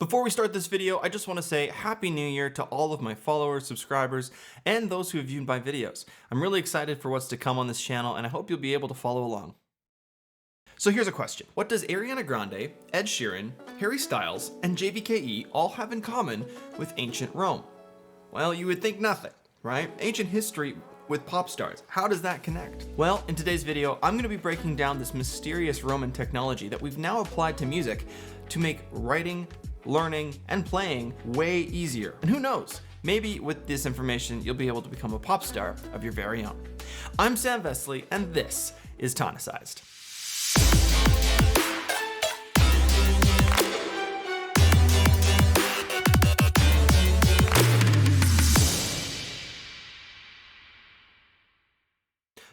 Before we start this video, I just want to say Happy New Year to all of my followers, subscribers, and those who have viewed my videos. I'm really excited for what's to come on this channel, and I hope you'll be able to follow along. So here's a question. What does Ariana Grande, Ed Sheeran, Harry Styles, and JVKE all have in common with ancient Rome? Well, you would think nothing, right? Ancient history with pop stars. How does that connect? Well, in today's video, I'm going to be breaking down this mysterious Roman technology that we've now applied to music to make writing, learning, and playing way easier. And who knows, maybe with this information, you'll be able to become a pop star of your very own. I'm Sam Vesely, and this is Tonicized.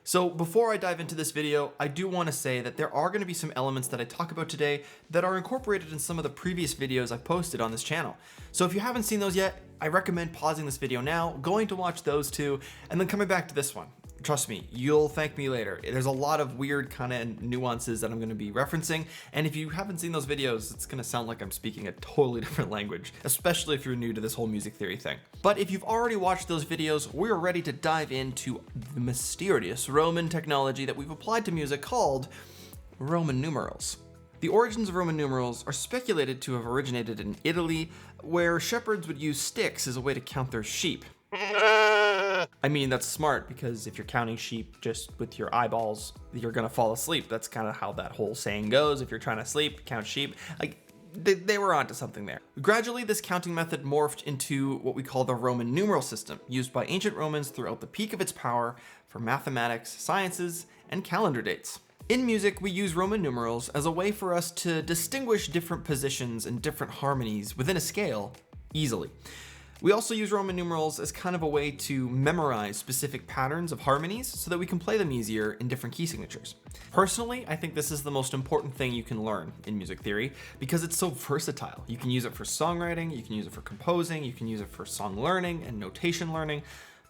So before I dive into this video, I do want to say that there are going to be some elements that I talk about today that are incorporated in some of the previous videos I've posted on this channel. So if you haven't seen those yet, I recommend pausing this video now, going to watch those two, and then coming back to this one. Trust me, you'll thank me later. There's a lot of weird kind of nuances that I'm going to be referencing, and if you haven't seen those videos, it's going to sound like I'm speaking a totally different language, especially if you're new to this whole music theory thing. But if you've already watched those videos, we're ready to dive into the mysterious Roman technology that we've applied to music called Roman numerals. The origins of Roman numerals are speculated to have originated in Italy, where shepherds would use sticks as a way to count their sheep. I mean, that's smart, because if you're counting sheep just with your eyeballs, you're gonna fall asleep. That's kind of how that whole saying goes. If you're trying to sleep, count sheep. Like, they were onto something there. Gradually, this counting method morphed into what we call the Roman numeral system, used by ancient Romans throughout the peak of its power for mathematics, sciences, and calendar dates. In music, we use Roman numerals as a way for us to distinguish different positions and different harmonies within a scale easily. We also use Roman numerals as kind of a way to memorize specific patterns of harmonies so that we can play them easier in different key signatures. Personally, I think this is the most important thing you can learn in music theory because it's so versatile. You can use it for songwriting, you can use it for composing, you can use it for song learning and notation learning.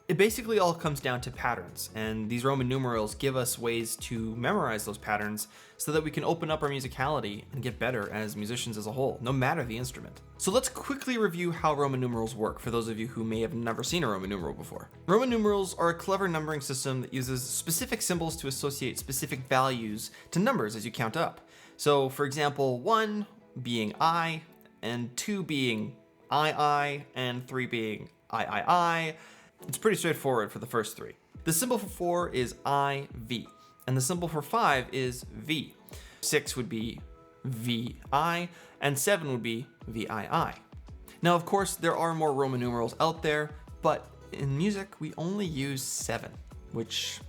It basically all comes down to patterns, and these Roman numerals give us ways to memorize those patterns so that we can open up our musicality and get better as musicians as a whole, no matter the instrument. So let's quickly review how Roman numerals work for those of you who may have never seen a Roman numeral before. Roman numerals are a clever numbering system that uses specific symbols to associate specific values to numbers as you count up. So for example, 1 being I, and 2 being I, and 3 being I. It's pretty straightforward for the first three. The symbol for 4 is IV, and the symbol for 5 is V. 6 would be VI, and 7 would be VII. Now, of course, there are more Roman numerals out there, but in music, we only use 7, which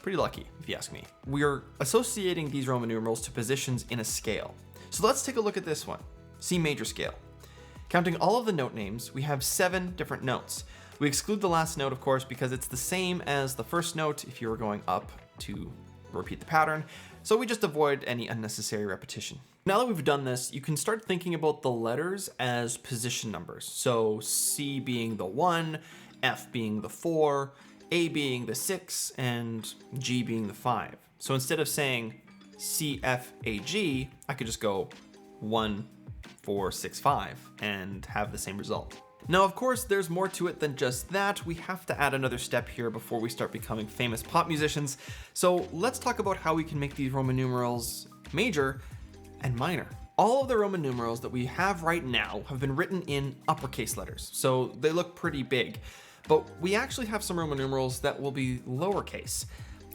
pretty lucky, if you ask me. We're associating these Roman numerals to positions in a scale. So let's take a look at this one, C major scale. Counting all of the note names, we have 7 different notes. We exclude the last note, of course, because it's the same as the first note if you were going up to repeat the pattern, so we just avoid any unnecessary repetition. Now that we've done this, you can start thinking about the letters as position numbers. So C being the 1, F being the 4, A being the 6, and G being the 5. So instead of saying C, F, A, G, I could just go 1, 4, 6, 5 and have the same result. Now, of course, there's more to it than just that. We have to add another step here before we start becoming famous pop musicians. So let's talk about how we can make these Roman numerals major and minor. All of the Roman numerals that we have right now have been written in uppercase letters, so they look pretty big. But we actually have some Roman numerals that will be lowercase.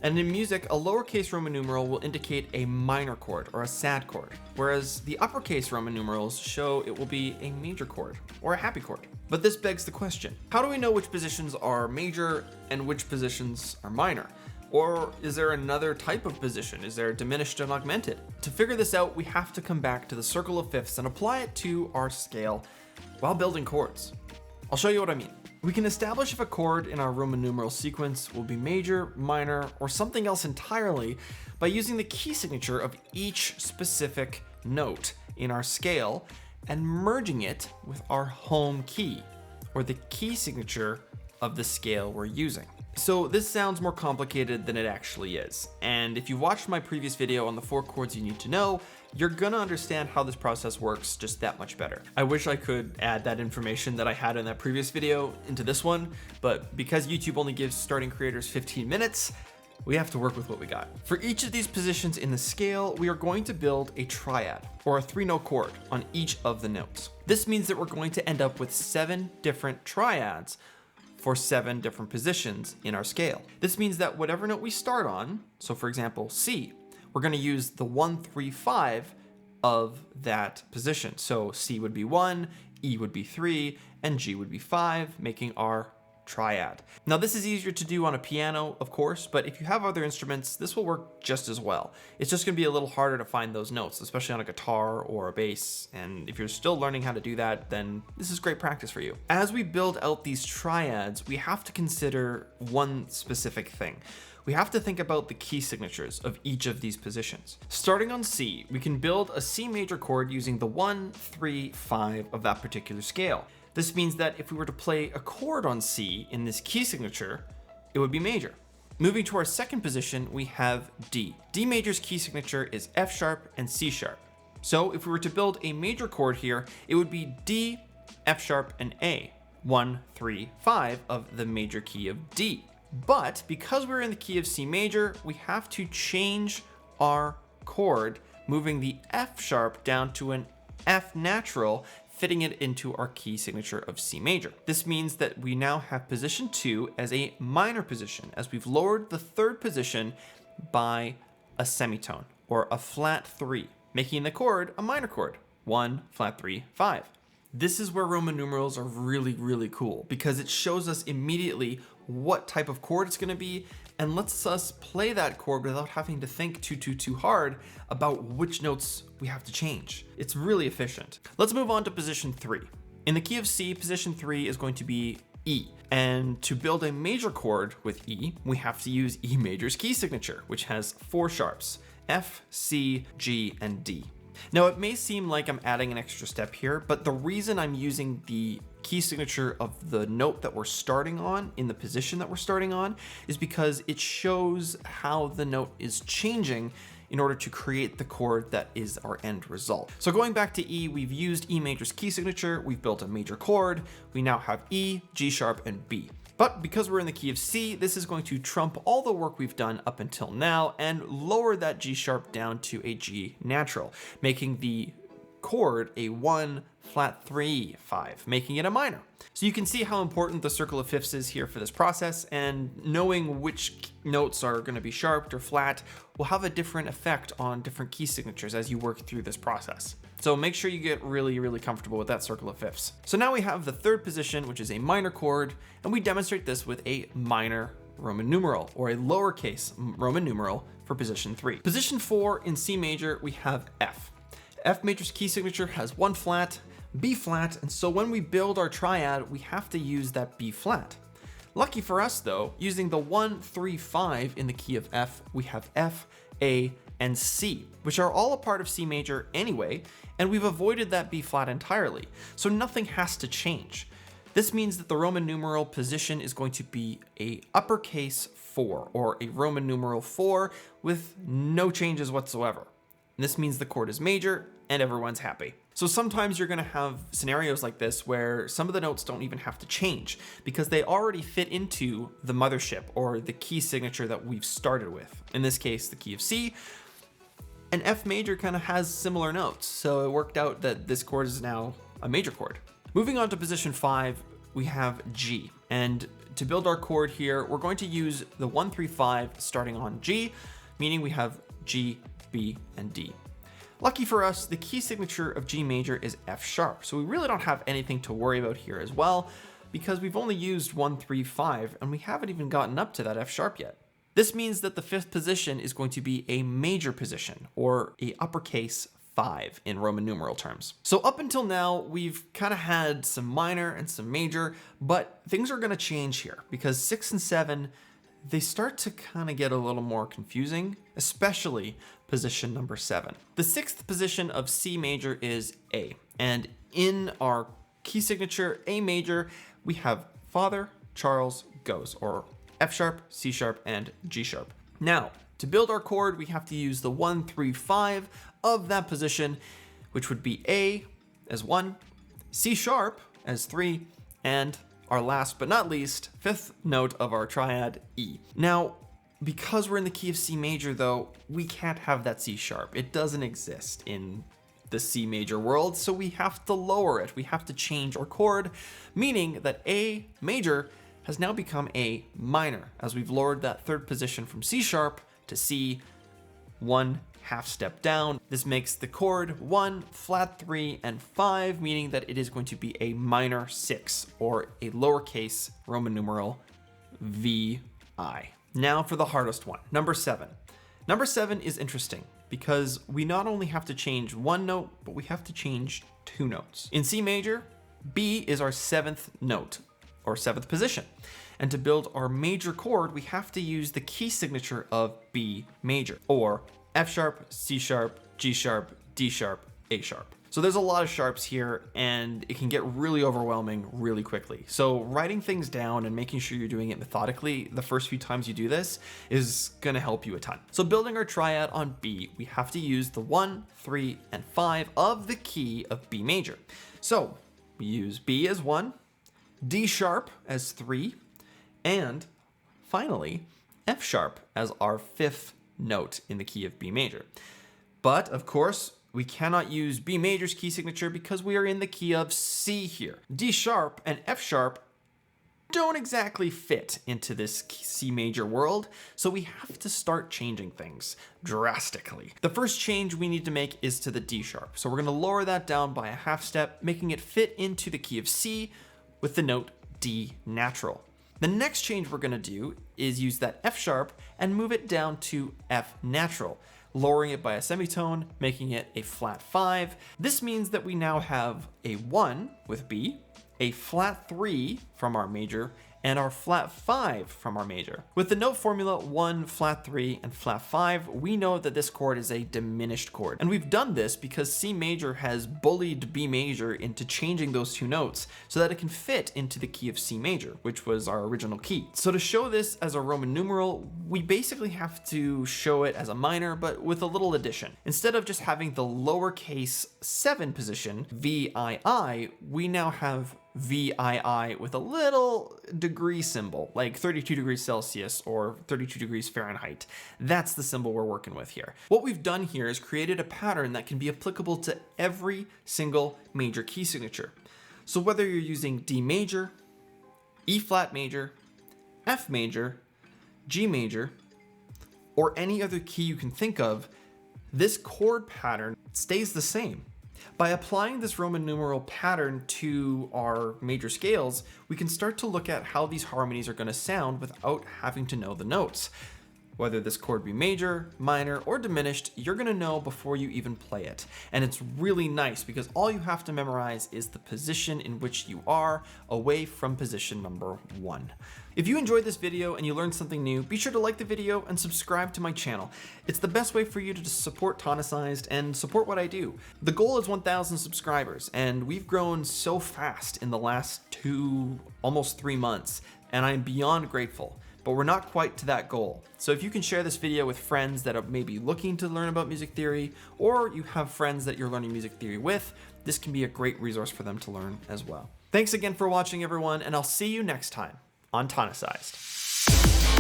And in music, a lowercase Roman numeral will indicate a minor chord or a sad chord, whereas the uppercase Roman numerals show it will be a major chord or a happy chord. But this begs the question, how do we know which positions are major and which positions are minor? Or is there another type of position? Is there diminished and augmented? To figure this out, we have to come back to the circle of fifths and apply it to our scale while building chords. I'll show you what I mean. We can establish if a chord in our Roman numeral sequence will be major, minor, or something else entirely by using the key signature of each specific note in our scale and merging it with our home key, or the key signature of the scale we're using. So this sounds more complicated than it actually is, and if you watched my previous video on the 4 chords you need to know, you're gonna understand how this process works just that much better. I wish I could add that information that I had in that previous video into this one, but because YouTube only gives starting creators 15 minutes, we have to work with what we got. For each of these positions in the scale, we are going to build a triad, or a 3-note chord, on each of the notes. This means that we're going to end up with 7 different triads for 7 different positions in our scale. This means that whatever note we start on, so for example, C, we're gonna use the 1, 3, 5 of that position. So C would be 1, E would be 3, and G would be 5, making our triad. Now this is easier to do on a piano, of course, but if you have other instruments, this will work just as well. It's just gonna be a little harder to find those notes, especially on a guitar or a bass. And if you're still learning how to do that, then this is great practice for you. As we build out these triads, we have to consider one specific thing. We have to think about the key signatures of each of these positions. Starting on C, we can build a C major chord using the 1, 3, 5 of that particular scale. This means that if we were to play a chord on C in this key signature, it would be major. Moving to our second position, we have D. D major's key signature is F sharp and C sharp. So if we were to build a major chord here, it would be D, F sharp, and A, 1, 3, 5 of the major key of D. But because we're in the key of C major, we have to change our chord, moving the F sharp down to an F natural, fitting it into our key signature of C major. This means that we now have position 2 as a minor position, as we've lowered the third position by a semitone, or a flat 3, making the chord a minor chord, 1, flat 3, 5. This is where Roman numerals are really, really cool, because it shows us immediately what type of chord it's gonna be, and lets us play that chord without having to think too hard about which notes we have to change. It's really efficient. Let's move on to position 3. In the key of C, position 3 is going to be E. And to build a major chord with E, we have to use E major's key signature, which has 4 sharps, F, C, G, and D. Now it may seem like I'm adding an extra step here, but the reason I'm using the key signature of the note that we're starting on in the position that we're starting on is because it shows how the note is changing in order to create the chord that is our end result. So going back to E, we've used E major's key signature, we've built a major chord, we now have E, G sharp, and B. But because we're in the key of C, this is going to trump all the work we've done up until now and lower that G sharp down to a G natural, making the chord a 1, flat 3, 5, making it a minor. So you can see how important the circle of fifths is here for this process, and knowing which notes are going to be sharped or flat will have a different effect on different key signatures as you work through this process. So make sure you get really comfortable with that circle of fifths. So now we have the third position, which is a minor chord, and we demonstrate this with a minor Roman numeral, or a lowercase Roman numeral for position 3. Position 4 in C major, we have F. F major's key signature has 1 flat, B flat, and so when we build our triad, we have to use that B flat. Lucky for us though, using the 1, 3, 5 in the key of F, we have F, A, and C, which are all a part of C major anyway, and we've avoided that B flat entirely, so nothing has to change. This means that the Roman numeral position is going to be a uppercase 4, or a Roman numeral 4 with no changes whatsoever. And this means the chord is major and everyone's happy. So sometimes you're gonna have scenarios like this where some of the notes don't even have to change because they already fit into the mothership, or the key signature that we've started with. In this case, the key of C. And F major kind of has similar notes, so it worked out that this chord is now a major chord. Moving on to position 5, we have G. And to build our chord here, we're going to use the 1, 3, 5 starting on G, meaning we have G, B, and D. Lucky for us, the key signature of G major is F sharp, so we really don't have anything to worry about here as well, because we've only used 1, 3, 5, and we haven't even gotten up to that F sharp yet. This means that the 5th position is going to be a major position, or a uppercase 5 in Roman numeral terms. So up until now, we've kind of had some minor and some major, but things are going to change here, because 6 and 7, they start to kind of get a little more confusing, especially position number 7. The 6th position of C major is A, and in our key signature, A major, we have Father Charles Goes, or F sharp, C sharp, and G sharp. Now, to build our chord, we have to use the 1, 3, 5 of that position, which would be A as 1, C sharp as 3, and our last but not least, fifth note of our triad, E. Now, because we're in the key of C major though, we can't have that C sharp. It doesn't exist in the C major world, so we have to lower it. We have to change our chord, meaning that A major has now become A minor, as we've lowered that third position from C sharp to C, 1 half step down. This makes the chord 1, flat 3, and 5, meaning that it is going to be a minor 6, or a lowercase Roman numeral VI. Now for the hardest one, number 7. Number 7 is interesting because we not only have to change one note, but we have to change 2 notes. In C major, B is our 7th note, or 7th position. And to build our major chord, we have to use the key signature of B major, or F sharp, C sharp, G sharp, D sharp, A sharp. So there's a lot of sharps here, and it can get really overwhelming really quickly. So writing things down and making sure you're doing it methodically the first few times you do this is gonna help you a ton. So building our triad on B, we have to use the 1, 3, and 5 of the key of B major. So we use B as 1, D sharp as 3, and finally F sharp as our 5th note in the key of B major. But of course, we cannot use B major's key signature because we are in the key of C here. D sharp and F sharp don't exactly fit into this C major world, so we have to start changing things drastically. The first change we need to make is to the D sharp. So we're gonna lower that down by a half step, making it fit into the key of C with the note D natural. The next change we're gonna do is use that F sharp and move it down to F natural, lowering it by a semitone, making it a flat 5. This means that we now have a 1 with B, a flat 3 from our major, and our flat 5 from our major. With the note formula 1, flat 3, and flat 5, we know that this chord is a diminished chord. And we've done this because C major has bullied B major into changing those 2 notes so that it can fit into the key of C major, which was our original key. So to show this as a Roman numeral, we basically have to show it as a minor, but with a little addition. Instead of just having the lowercase 7 position, VII, we now have VII with a little degree symbol, like 32 degrees Celsius or 32 degrees Fahrenheit. That's the symbol we're working with here. What we've done here is created a pattern that can be applicable to every single major key signature. So whether you're using D major, E flat major, F major, G major, or any other key you can think of, this chord pattern stays the same. By applying this Roman numeral pattern to our major scales, we can start to look at how these harmonies are going to sound without having to know the notes. Whether this chord be major, minor, or diminished, you're going to know before you even play it. And it's really nice because all you have to memorize is the position in which you are away from position number 1. If you enjoyed this video and you learned something new, be sure to like the video and subscribe to my channel. It's the best way for you to support Tonicized and support what I do. The goal is 1,000 subscribers, and we've grown so fast in the last 2, almost 3 months, and I'm beyond grateful. But we're not quite to that goal. So if you can share this video with friends that are maybe looking to learn about music theory, or you have friends that you're learning music theory with, this can be a great resource for them to learn as well. Thanks again for watching, everyone, and I'll see you next time on Tonicized.